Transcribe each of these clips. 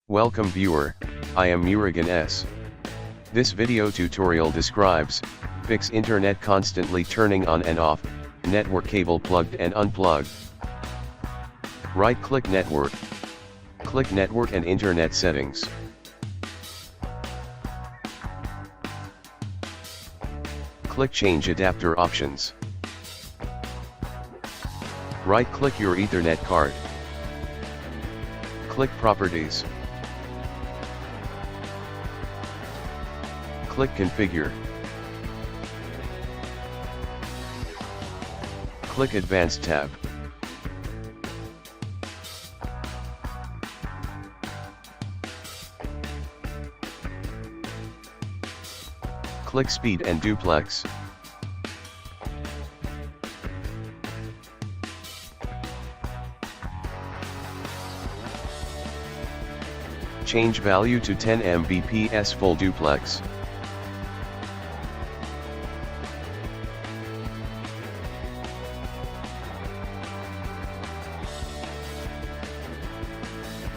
Welcome viewer, I am Murugan S. This video tutorial describes, fix internet constantly turning on and off, network cable plugged and unplugged. Right-click Network. Click Network and Internet Settings. Click Change Adapter Options. Right-click your Ethernet card. Click Properties. Click Configure. Click Advanced tab. Click Speed and Duplex. Change value to 10 Mbps full duplex.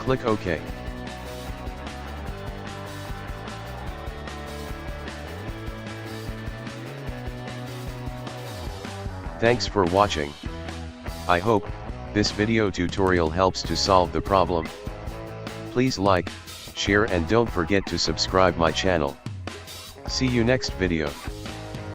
Click OK. Thanks for watching. I hope this video tutorial helps to solve the problem. Please like, share and don't forget to subscribe my channel. See you next video.